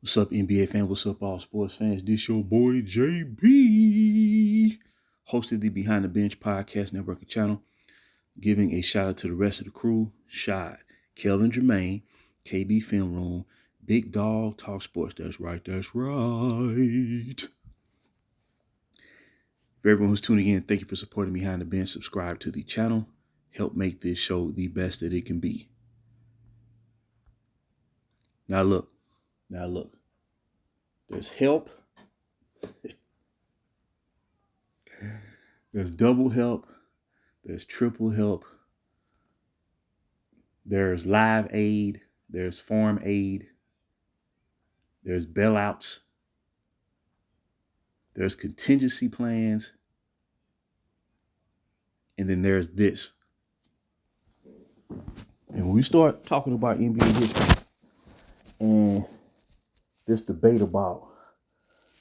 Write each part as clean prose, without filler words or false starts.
What's up, NBA fans? What's up, all sports fans? This your boy JB, hosted the Behind the Bench Podcast Network and channel, giving a shout out to the rest of the crew: Shad, Kelvin Jermaine, KB Film Room, Big Dog Talk Sports. That's right, that's right. For everyone who's tuning in, thank you for supporting Behind the Bench. Subscribe to the channel. Help make this show the best that it can be. Now look. There's help. There's double help. There's triple help. There's live aid. There's farm aid. There's bailouts. There's contingency plans. And then there's this. And when we start talking about NBA history and this debate about,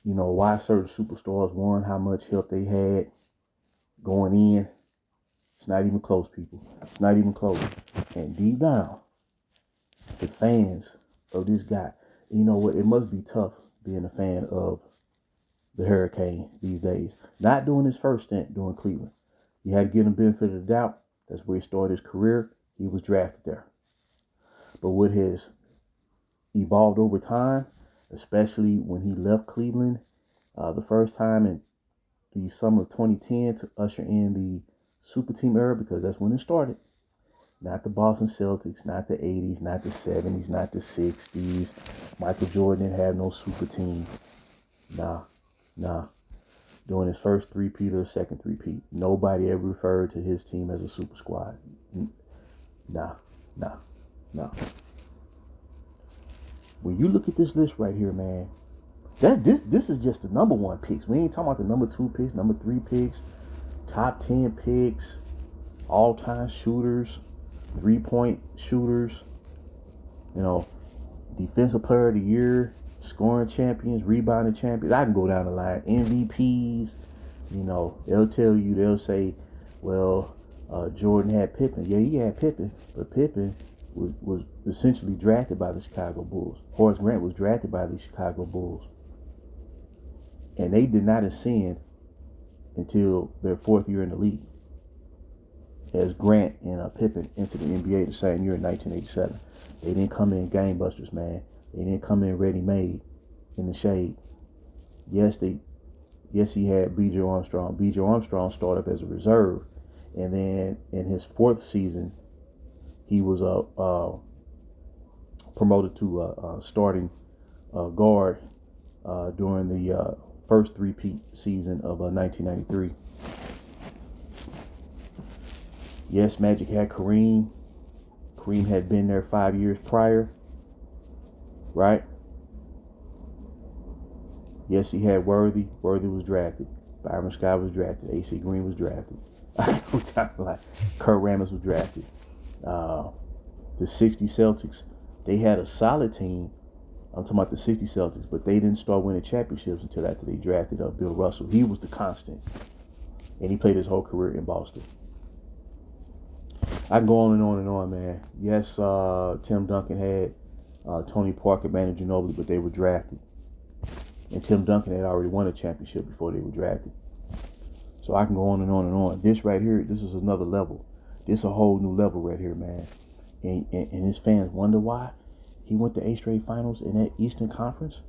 why certain superstars won, how much help they had going in, it's not even close, people. It's not even close. And deep down, the fans of this guy, you know what? It must be tough being a fan of the Hurricane these days. Not doing his first stint doing Cleveland. You had to give him the benefit of the doubt. That's where he started his career. He was drafted there. But what has evolved over time, especially when he left Cleveland the first time in the summer of 2010 to usher in the super team era, because that's when it started. Not the Boston Celtics, not the 80s, not the 70s, not the 60s. Michael Jordan didn't have no super team. Nah. During his first three-peat or second three-peat, nobody ever referred to his team as a super squad. Nah. When you look at this list right here, man, this is just the number one picks. We ain't talking about the number 2 picks, number 3 picks, top 10 picks, all-time shooters, 3-point shooters, defensive player of the year, scoring champions, rebounding champions. I can go down the line. MVPs, they'll say, well, Jordan had Pippen. Yeah, he had Pippen, but Pippen was essentially drafted by the Chicago Bulls. Horace Grant was drafted by the Chicago Bulls. And they did not ascend until their 4th year in the league, as Grant and Pippen entered the NBA the same year in 1987. They didn't come in gangbusters, man. They didn't come in ready-made in the shade. Yes, he had B.J. Armstrong. B.J. Armstrong started as a reserve, and then in his 4th season, he was promoted to starting guard during the first three-peat season of 1993. Yes, Magic had Kareem. Kareem had been there 5 years prior, right? Yes, he had Worthy. Worthy was drafted. Byron Scott was drafted. A.C. Green was drafted. Kurt Rambis was drafted. The 60 Celtics, they had a solid team. I'm talking about the 60 Celtics, but they didn't start winning championships until after they drafted Bill Russell. He was the constant, and he played his whole career in Boston. I can go on and on and on, man. Yes, Tim Duncan had Tony Parker, Manu Ginobili, but they were drafted. And Tim Duncan had already won a championship before they were drafted. So I can go on and on and on. This right here, this is another level. This is a whole new level right here, man. And his fans wonder why he went to 8 straight finals in that Eastern Conference.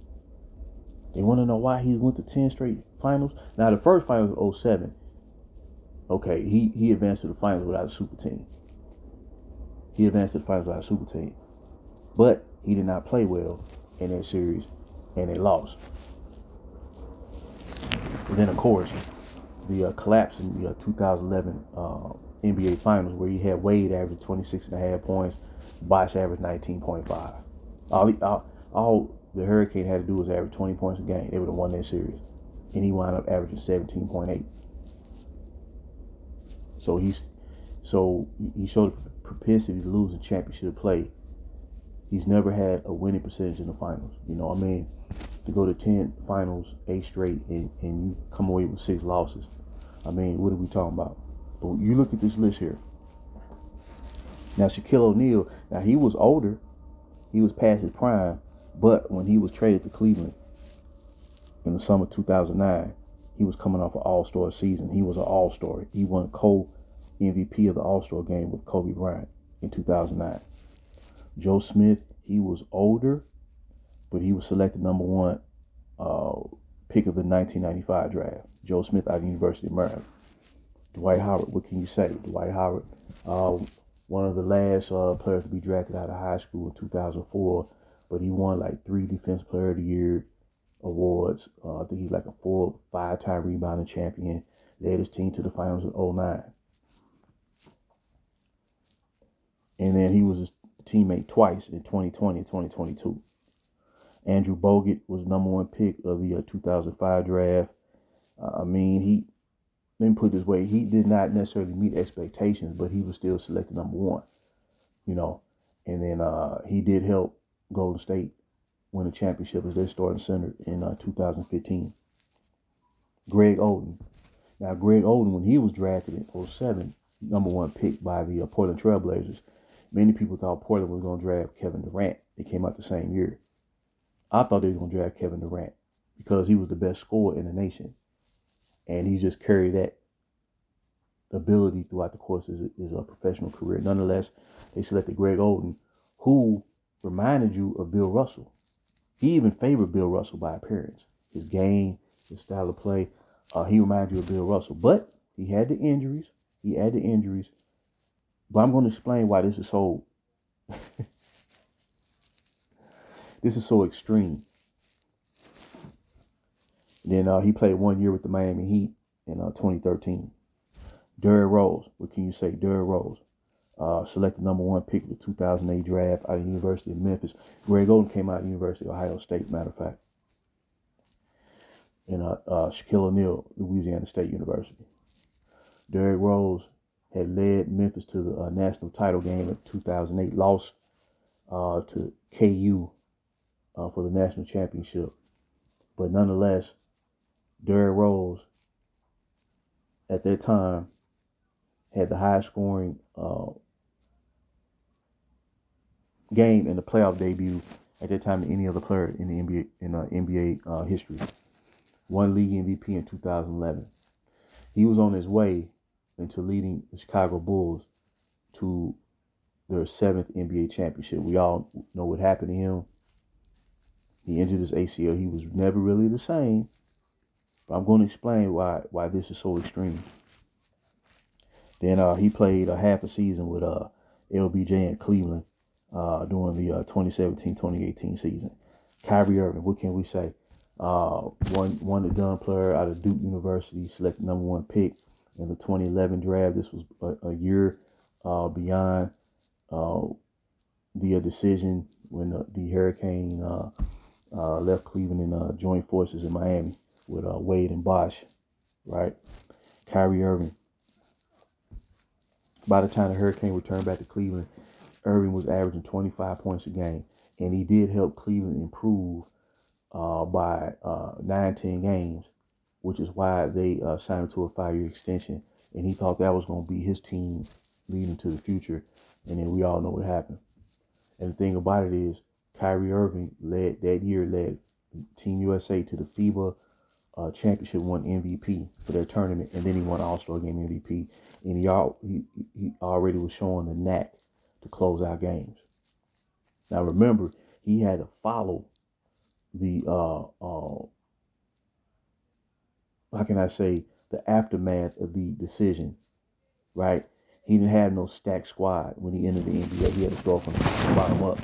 They want to know why he went to 10 straight finals. Now, the first finals was 07. Okay, he advanced to the finals without a super team. But he did not play well in that series, and they lost. And then, of course, the collapse in the 2011 NBA Finals, where he had Wade average 26.5 points, Bosh average 19.5. All the Hurricane had to do was average 20 points a game. They would have won that series. And he wound up averaging 17.8. So he showed a propensity to lose a championship play. He's never had a winning percentage in the finals. You know what I mean? To go to 10 finals, 8 straight, and you come away with 6 losses. I mean, what are we talking about? But you look at this list here. Now, Shaquille O'Neal, now he was older. He was past his prime. But when he was traded to Cleveland in the summer of 2009, he was coming off an All-Star season. He was an All-Star. He won co-MVP of the All-Star game with Kobe Bryant in 2009. Joe Smith, he was older, but he was selected number one pick of the 1995 draft. Joe Smith out of the University of Maryland. Dwight Howard, what can you say? Dwight Howard, one of the last players to be drafted out of high school in 2004, but he won like 3 Defense Player of the Year awards. I think he's like a 5-time rebounding champion. Led his team to the finals in '09. And then he was his teammate twice in 2020 and 2022. Andrew Bogut was number one pick of the 2005 draft. Let me put it this way, he did not necessarily meet expectations, but he was still selected number one, And then he did help Golden State win a championship as their starting center in 2015. Greg Oden. Now, Greg Oden, when he was drafted in '07, number one pick by the Portland Trail Blazers, many people thought Portland was going to draft Kevin Durant. They came out the same year. I thought they were going to draft Kevin Durant because he was the best scorer in the nation. And he just carried that ability throughout the course of his professional career. Nonetheless, they selected Greg Oden, who reminded you of Bill Russell. He even favored Bill Russell by appearance. His game, his style of play, he reminded you of Bill Russell. But he had the injuries. But I'm going to explain why this is so extreme. Then he played 1 year with the Miami Heat in 2013. Derrick Rose, what can you say? Derrick Rose, selected number one pick of the 2008 draft out of the University of Memphis. Greg Oden came out of the University of Ohio State, matter of fact. And Shaquille O'Neal, Louisiana State University. Derrick Rose had led Memphis to the national title game in 2008, lost to KU for the national championship. But nonetheless, Derrick Rose, at that time, had the highest scoring game in the playoff debut at that time than any other player in the NBA history. Won league MVP in 2011. He was on his way into leading the Chicago Bulls to their 7th NBA championship. We all know what happened to him. He injured his ACL. He was never really the same. But I'm going to explain why this is so extreme. Then he played a half a season with LBJ in Cleveland during the 2017-2018 season. Kyrie Irving, what can we say? One and done player out of Duke University, selected number one pick in the 2011 draft. This was a year beyond the decision when the Hurricane left Cleveland and joined forces in Miami with Wade and Bosh, right? Kyrie Irving. By the time the Hurricane returned back to Cleveland, Irving was averaging 25 points a game, and he did help Cleveland improve by 19 games, which is why they signed him to a 5-year extension. And he thought that was going to be his team leading to the future, and then we all know what happened. And the thing about it is, Kyrie Irving led Team USA to the FIBA championship, won MVP for their tournament, and then he won All-Star Game MVP. And he already was showing the knack to close out games. Now remember, he had to follow the the aftermath of the decision, right? He didn't have no stacked squad when he entered the NBA. He had to start from the bottom up.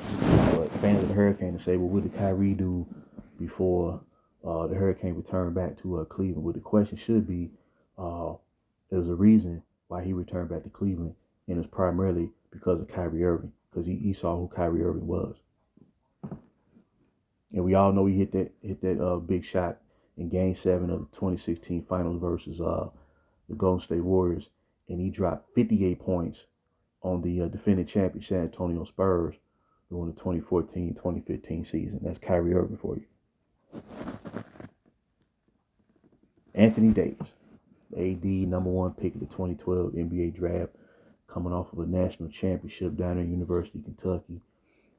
But fans of the Hurricane would say, well, what did Kyrie do before the Hurricane returned back to Cleveland? Well, the question should be, there was a reason why he returned back to Cleveland, and it's primarily because of Kyrie Irving, because he saw who Kyrie Irving was. And we all know he hit that big shot in Game 7 of the 2016 Finals versus the Golden State Warriors, and he dropped 58 points on the defending champion San Antonio Spurs during the 2014-2015 season. That's Kyrie Irving for you. Anthony Davis, AD number one pick of the 2012 NBA draft, coming off of a national championship down at University of Kentucky.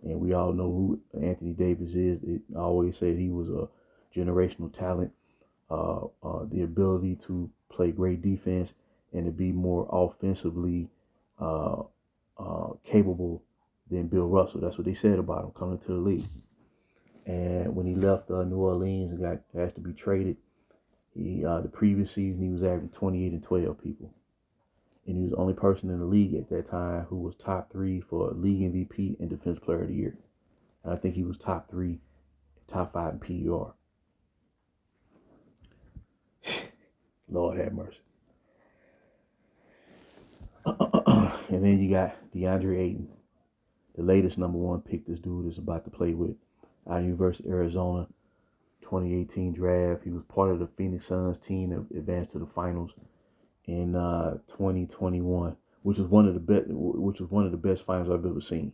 And we all know who Anthony Davis is. I always said he was a generational talent, the ability to play great defense and to be more offensively uh, capable than Bill Russell. That's what they said about him coming to the league. And when he left New Orleans and got asked to be traded, the previous season he was averaging 28 and 12 people. And he was the only person in the league at that time who was top 3 for league MVP and Defense Player of the Year. And I think he was top 3, top 5 in PER. Lord have mercy. And then you got DeAndre Ayton, the latest number 1 pick this dude is about to play with out of University of Arizona, 2018 draft. He was part of the Phoenix Suns team that advanced to the finals in 2021, which was one of the best finals I've ever seen.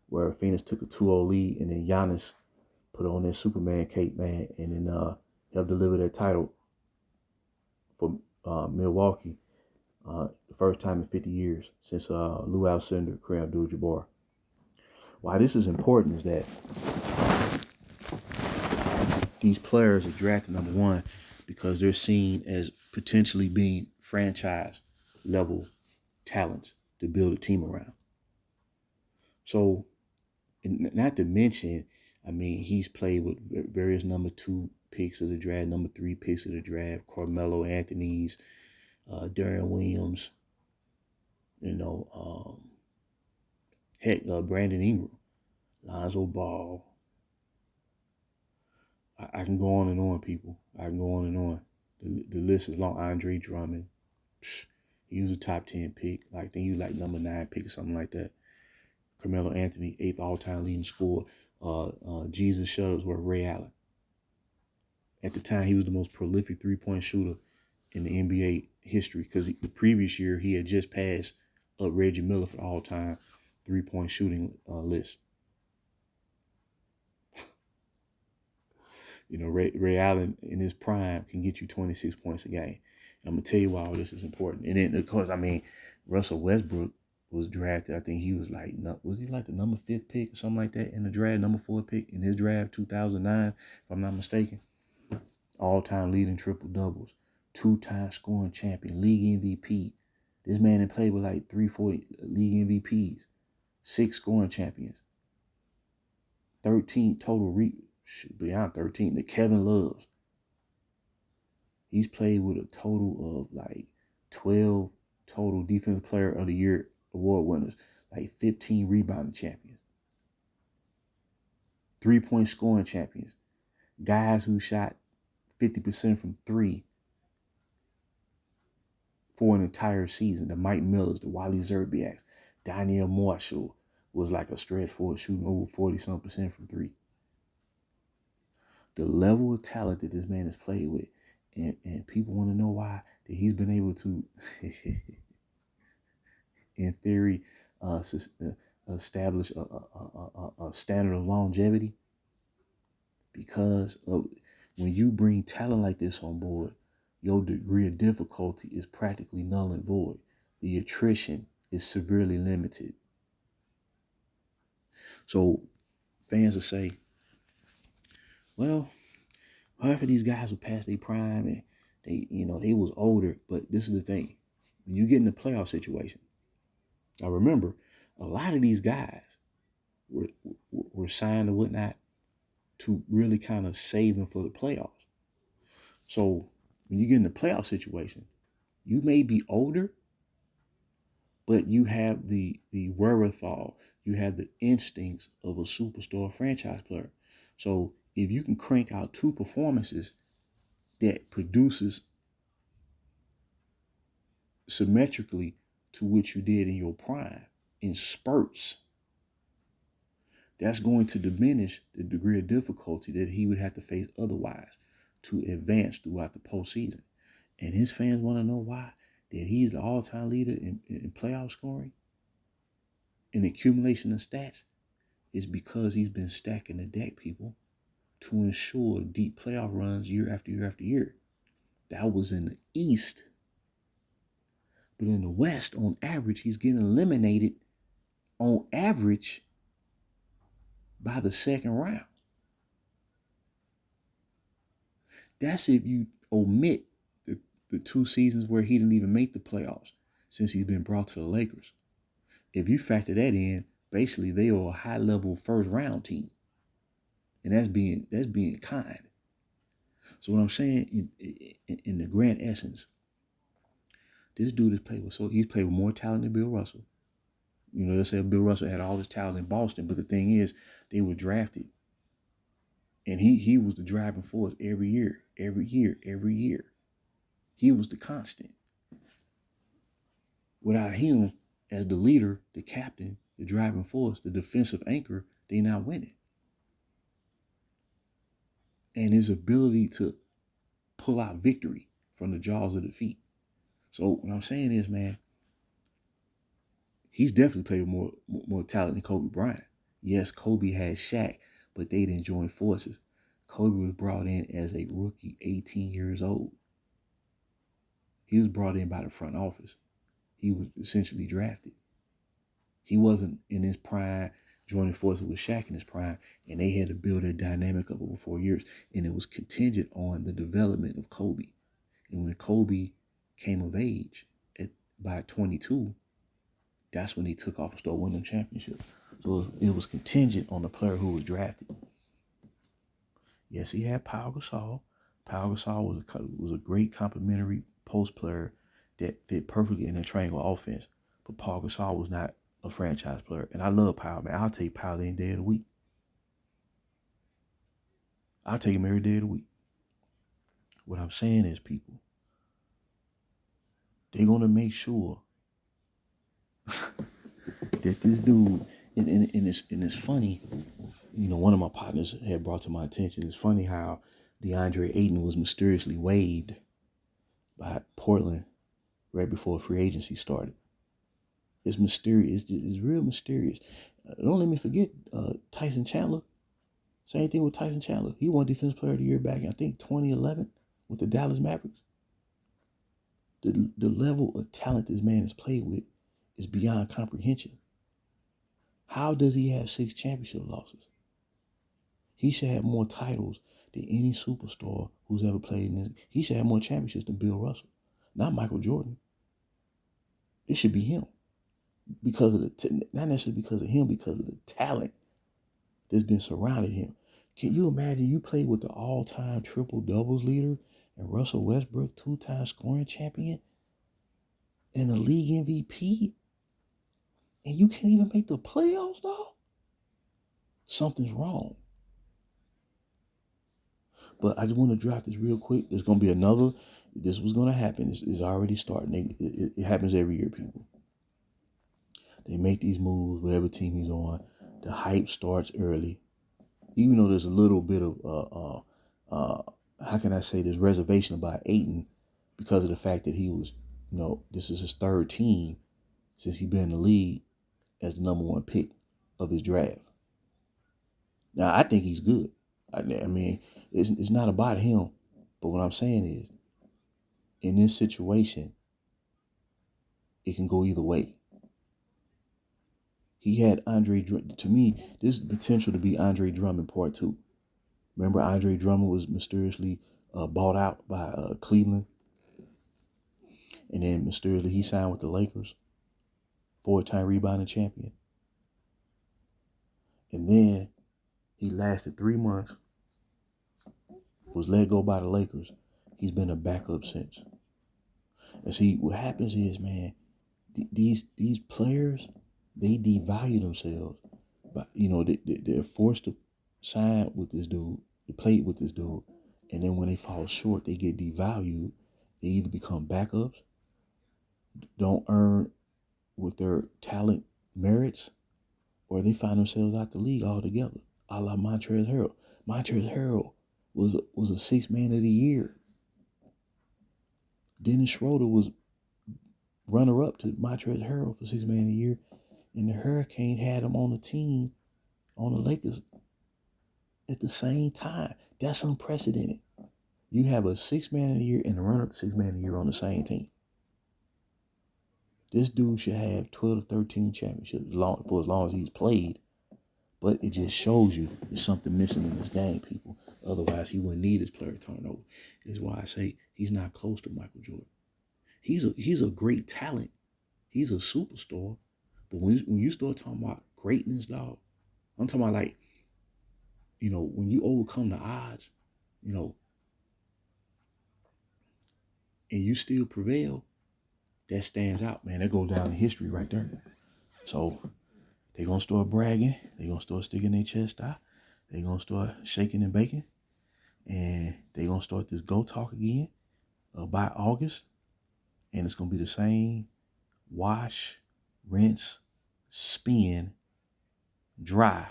Where Phoenix took a 2-0 lead, and then Giannis put on that Superman cape, man, and then helped deliver that title for Milwaukee. The first time in 50 years since Lou Alcindor, Kareem Abdul-Jabbar. Why this is important is that these players are drafted number 1 because they're seen as potentially being franchise level talents to build a team around. So, and not to mention, I mean, he's played with various number 2 picks of the draft, number 3 picks of the draft, Carmelo Anthony's, Darren Williams, Brandon Ingram, Lonzo Ball. I can go on and on, people. I can go on and on. The list is long. Andre Drummond. He was a top 10 pick. I think he was like number 9 pick or something like that. Carmelo Anthony, 8th all-time leading scorer. Jesus Shuttlesworth, Ray Allen. At the time, he was the most prolific three-point shooter in the NBA history because the previous year he had just passed up Reggie Miller for all-time three-point shooting list. Ray Allen in his prime can get you 26 points a game. And I'm going to tell you why all this is important. And then, of course, Russell Westbrook was drafted. I think he was the number 5th pick or something like that in the draft, number 4 pick in his draft, 2009, if I'm not mistaken. All-time leading triple-doubles, 2-time scoring champion, league MVP. This man had played with like 3-4 league MVPs, 6 scoring champions, 13 total beyond 13, the Kevin Loves. He's played with a total of like 12 total Defensive Player of the Year award winners, like 15 rebounding champions, 3-point scoring champions, guys who shot 50% from 3 for an entire season. The Mike Millers, the Wally Zerbiaks, Daniel Marshall was like a stretch forward shooting over 40-some% from 3. The level of talent that this man has played with, and people want to know why that he's been able to, in theory, establish a standard of longevity. Because of when you bring talent like this on board, your degree of difficulty is practically null and void. The attrition is severely limited. So fans will say, well, half of these guys were past their prime and they was older. But this is the thing. When you get in the playoff situation, I remember a lot of these guys were signed or whatnot to really kind of save them for the playoffs. So when you get in the playoff situation, you may be older, but you have the wherewithal, you have the instincts of a superstar franchise player. So if you can crank out 2 performances that produces symmetrically to what you did in your prime in spurts, that's going to diminish the degree of difficulty that he would have to face otherwise to advance throughout the postseason. And his fans want to know why. That he's the all-time leader in playoff scoring and accumulation of stats is because he's been stacking the deck, people, to ensure deep playoff runs year after year after year. That was in the East. But in the West, on average, he's getting eliminated on average by the second round. That's if you omit the 2 seasons where he didn't even make the playoffs since he's been brought to the Lakers. If you factor that in, basically they are a high level first round team. And that's being kind. So what I'm saying in the grand essence, this dude he's played with more talent than Bill Russell. You know, they say Bill Russell had all this talent in Boston, but the thing is, they were drafted. And he was the driving force every year. He was the constant. Without him as the leader, the captain, the driving force, the defensive anchor, they not winning. And his ability to pull out victory from the jaws of defeat. So what I'm saying is, man, he's definitely played with more talent than Kobe Bryant. Yes, Kobe had Shaq, but they didn't join forces. Kobe was brought in as a rookie, 18 years old. He was brought in by the front office. He was essentially drafted. He wasn't in his prime, joining forces with Shaq in his prime, and they had to build a dynamic up over 4 years, and it was contingent on the development of Kobe. And when Kobe came of age by 22, that's when they took off and started winning championships. So it was contingent on the player who was drafted. Yes, he had Pau Gasol. Pau Gasol was a great complementary post player that fit perfectly in a triangle offense. But Pau Gasol was not a franchise player. And I love Pau, man. I'll take Pau any day of the week. I'll take him every day of the week. What I'm saying is, people, they're going to make sure that this dude, and it's funny, you know, one of my partners had brought to my attention, it's funny how DeAndre Ayton was mysteriously waived by Portland right before free agency started. It's mysterious. It's real mysterious. Don't let me forget Tyson Chandler. Same thing with Tyson Chandler. He won Defensive Player of the Year back in, I think, 2011 with the Dallas Mavericks. The level of talent this man has played with is beyond comprehension. How does he have 6 championship losses? He should have more titles than any superstar who's ever played in this. He should have more championships than Bill Russell, not Michael Jordan. It should be him because of not necessarily because of him, because of the talent that's been surrounding him. Can you imagine you played with the all-time triple doubles leader and Russell Westbrook, 2-time scoring champion and a league MVP, and you can't even make the playoffs, dog? Something's wrong. But I just want to drop this real quick. There's going to be another. This was going to happen. It's already starting. It happens every year, people. They make these moves, whatever team he's on. The hype starts early. Even though there's a little bit of, how can I say this, reservation about Ayton because of the fact that he was, you know, this is his 3rd team since he's been in the league as the number 1 pick of his draft. Now, I think he's good. I mean, it's not about him. But what I'm saying is, in this situation, it can go either way. He had to me, this is potential to be Andre Drummond part 2. Remember Andre Drummond was mysteriously bought out by Cleveland. And then mysteriously he signed with the Lakers. 4-time rebounding champion. And then he lasted 3 months. Was let go by the Lakers. He's been a backup since. And see, what happens is, man, these players, they devalue themselves. But, you know, they're forced to sign with this dude, to play with this dude. And then when they fall short, they get devalued. They either become backups, don't earn with their talent merits, or they find themselves out the league altogether, a la Montrezl Harrell. Montrezl Harrell was a 6th man of the year. Dennis Schroeder was runner-up to Montrezl Harrell for 6th man of the year, and the Hurricane had him on the team, on the Lakers, at the same time. That's unprecedented. You have a 6th man of the year and a runner-up to 6th man of the year on the same team. This dude should have 12 to 13 championships for as long as he's played. But it just shows you there's something missing in this game, people. Otherwise, he wouldn't need his player turnover. This is why I say he's not close to Michael Jordan. He's a great talent. He's a superstar. But when you start talking about greatness, dog, I'm talking about like, when you overcome the odds, you know, and you still prevail, that stands out, man. That goes down in history right there. So they're gonna start bragging, they're gonna start sticking their chest out, they're gonna start shaking and baking, and they're gonna start this go talk again by August, and it's gonna be the same wash, rinse, spin, dry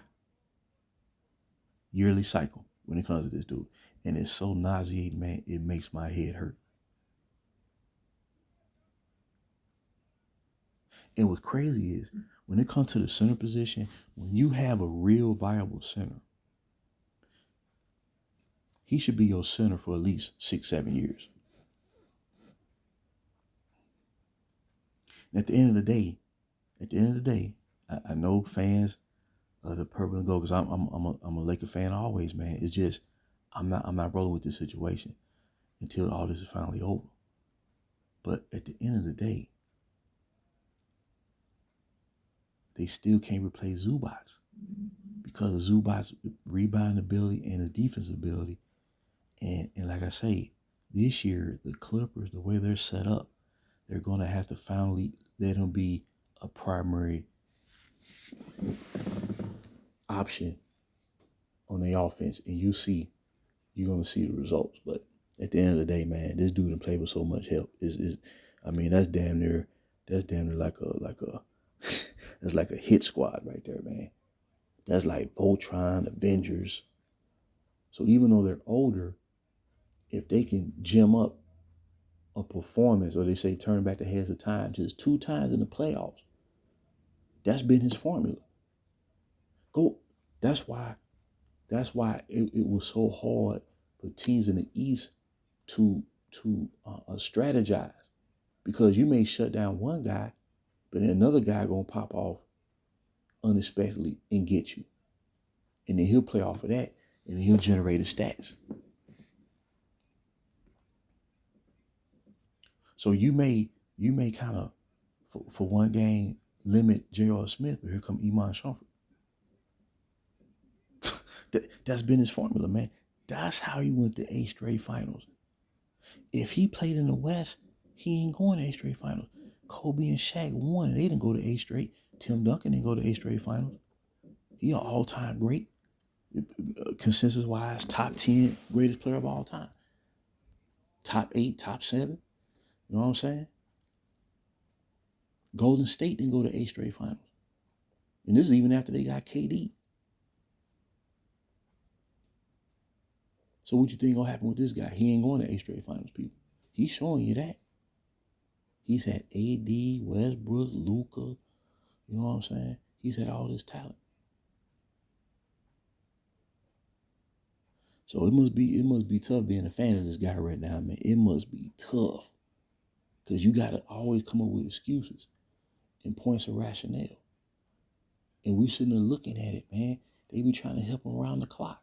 yearly cycle when it comes to this dude. And it's so nauseating, man, it makes my head hurt. And what's crazy is when it comes to the center position, when you have a real viable center, he should be your center for at least 6-7 years. And at the end of the day, I know fans of the purple and gold, because I'm a Laker fan always, man. It's just I'm not rolling with this situation until all this is finally over. But at the end of the day, they still can't replace Zubats because of Zubats' rebounding ability and his defensive ability. And like I say, this year, the Clippers, the way they're set up, they're going to have to finally let him be a primary option on the offense. And you're going to see the results. But at the end of the day, man, this dude done played with so much help. That's damn near like a that's like a hit squad right there, man. That's like Voltron, Avengers. So even though they're older, if they can gem up a performance, or they say turn back the heads of time, just 2 times in the playoffs, that's been his formula. Go. That's why it was so hard for teams in the East to strategize, because you may shut down one guy, but then another guy gonna pop off unexpectedly and get you, and then he'll play off of that, and then he'll generate his stats. So you may kind of for one game limit J.R. Smith, but here come Iman Shumpert. That's been his formula, man. That's how he went to 8 straight finals. If he played in the West, he ain't going to 8 straight finals. Kobe and Shaq won, and they didn't go to 8 straight. Tim Duncan didn't go to 8 straight finals. He an all-time great, consensus-wise, top 10 greatest player of all time. Top 8, top 7. You know what I'm saying? Golden State didn't go to 8 straight finals. And this is even after they got KD. So what you think gonna happen with this guy? He ain't going to 8 straight finals, people. He's showing you that. He's had AD, Westbrook, Luka. You know what I'm saying? He's had all this talent. So it must be tough being a fan of this guy right now, man. It must be tough. Because you gotta always come up with excuses and points of rationale. And we sitting there looking at it, man. They be trying to help him around the clock.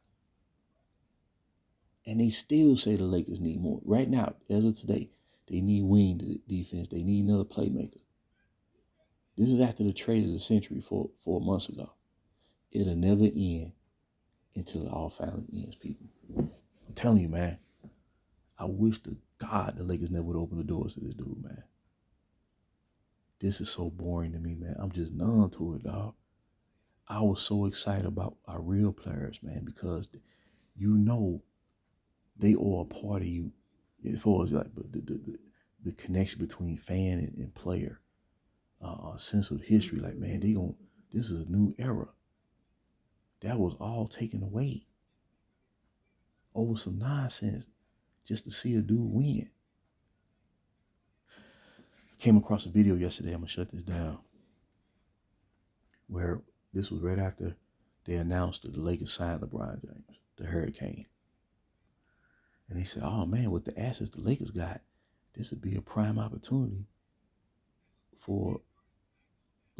And they still say the Lakers need more. Right now, as of today, they need wing defense. They need another playmaker. This is after the trade of the century 4 months ago. It'll never end until it all finally ends, people. I'm telling you, man. I wish to God the Lakers never would open the doors to this dude, man. This is so boring to me, man. I'm just numb to it, dog. I was so excited about our real players, man, because they are a part of you, as far as like the connection between fan and player, sense of history. Like, man, this is a new era. That was all taken away over some nonsense just to see a dude win. Came across a video yesterday. I'm gonna shut this down. Where this was right after they announced that the Lakers signed LeBron James, the Hurricane. And they said, oh man, with the assets the Lakers got, this would be a prime opportunity for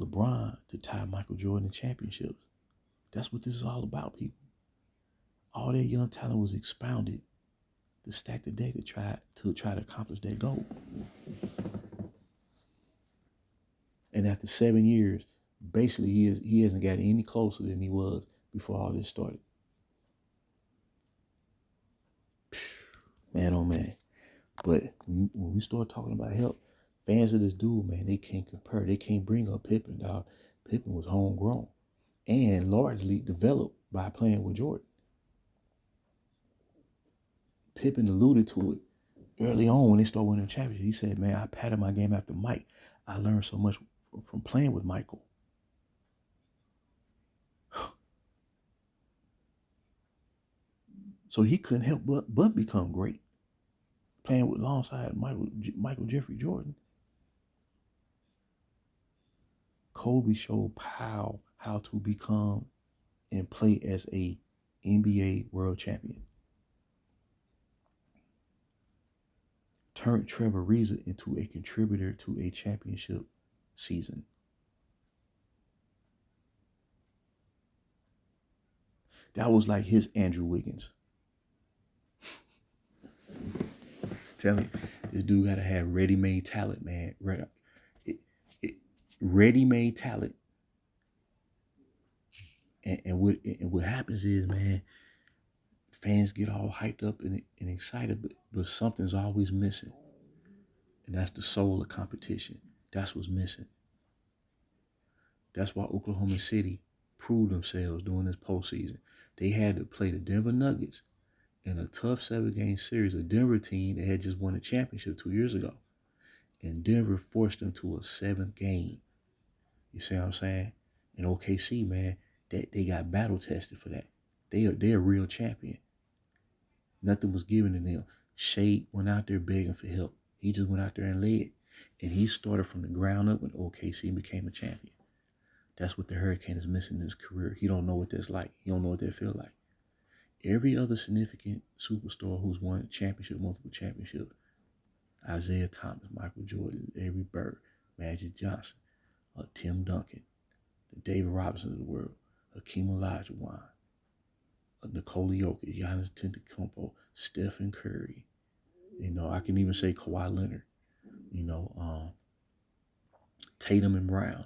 LeBron to tie Michael Jordan in championships. That's what this is all about, people. All that young talent was expounded to stack the deck to try to accomplish that goal. And after 7 years, basically he hasn't gotten any closer than he was before all this started. Man, oh man. But when we start talking about help, fans of this dude, man, they can't compare. They can't bring up Pippen, dog. Pippen was homegrown and largely developed by playing with Jordan. Pippen alluded to it early on when they started winning the championship. He said, man, I patterned my game after Mike. I learned so much from playing with Michael. So he couldn't help but become great. Playing with alongside Michael Jeffrey Jordan. Kobe showed how to become and play as a NBA world champion. Turned Trevor Ariza into a contributor to a championship season. That was like his Andrew Wiggins. Tell me, this dude got to have ready-made talent, man. Ready-made talent. And what happens is, man, fans get all hyped up and excited, but something's always missing. And that's the soul of competition. That's what's missing. That's why Oklahoma City proved themselves during this postseason. They had to play the Denver Nuggets in a tough 7-game series, a Denver team that had just won a championship 2 years ago. And Denver forced them to a 7th game. You see what I'm saying? And OKC, man, they got battle tested for that. They're a real champion. Nothing was given to them. Shea went out there begging for help. He just went out there and led. And he started from the ground up when OKC and became a champion. That's what the Hurricane is missing in his career. He don't know what that's like. He don't know what that feel like. Every other significant superstar who's won a championship, multiple championships, Isaiah Thomas, Michael Jordan, Larry Bird, Magic Johnson, Tim Duncan, the David Robinson of the world, Hakeem Olajuwon, Nikola Jokic, Giannis Antetokounmpo, Stephen Curry. I can even say Kawhi Leonard. Tatum and Brown.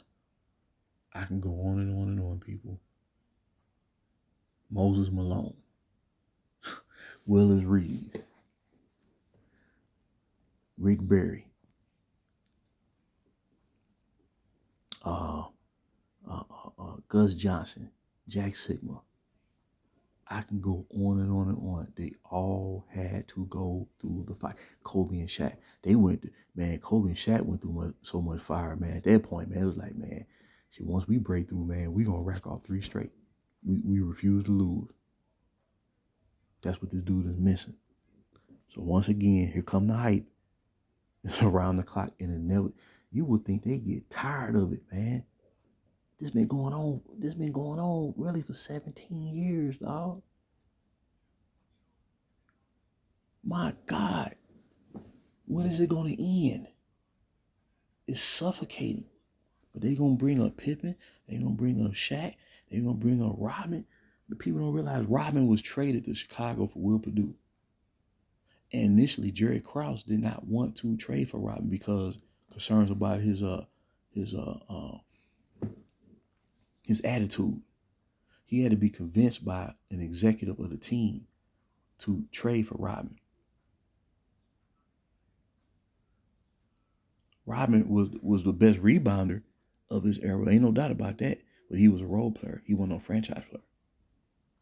I can go on and on and on, people. Moses Malone, Willis Reed, Rick Barry, Gus Johnson, Jack Sigma. I can go on and on and on. They all had to go through the fight. Kobe and Shaq. Kobe and Shaq went through so much fire, man. At that point, man, it was like, man, once we break through, man, we going to rack off 3 straight. We refuse to lose. That's what this dude is missing. So once again, here come the hype. It's around the clock, and you would think they get tired of it, man. This been going on really for 17 years, dog. My God. When is it going to end? It's suffocating. But they going to bring up Pippen. They going to bring up Shaq. They going to bring up Rodman. But people don't realize Rodman was traded to Chicago for Will Perdue. And initially, Jerry Krause did not want to trade for Rodman because concerns about his attitude. He had to be convinced by an executive of the team to trade for Rodman. Rodman was the best rebounder of his era. Ain't no doubt about that. But he was a role player. He wasn't no franchise player.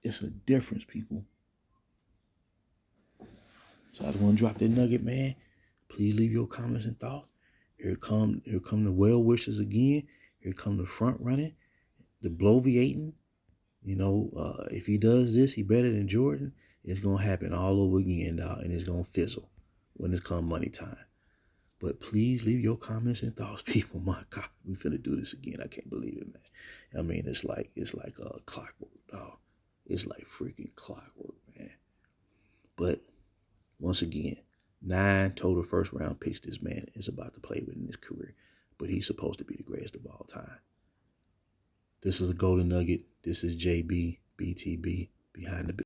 It's a difference, people. So I just want to drop that nugget, man. Please leave your comments and thoughts. Here come the well wishers again. Here come the front running, the bloviating. If he does this, he better than Jordan. It's gonna happen all over again, dog, and it's gonna fizzle when it's come money time. But please leave your comments and thoughts, people. My God, we finna do this again. I can't believe it, man. I mean, it's like clockwork, dog. It's like freaking clockwork, man. But once again, 9 total first round picks this man is about to play with in his career. But he's supposed to be the greatest of all time. This is a Golden Nugget. This is JB, BTB, Behind the Bill.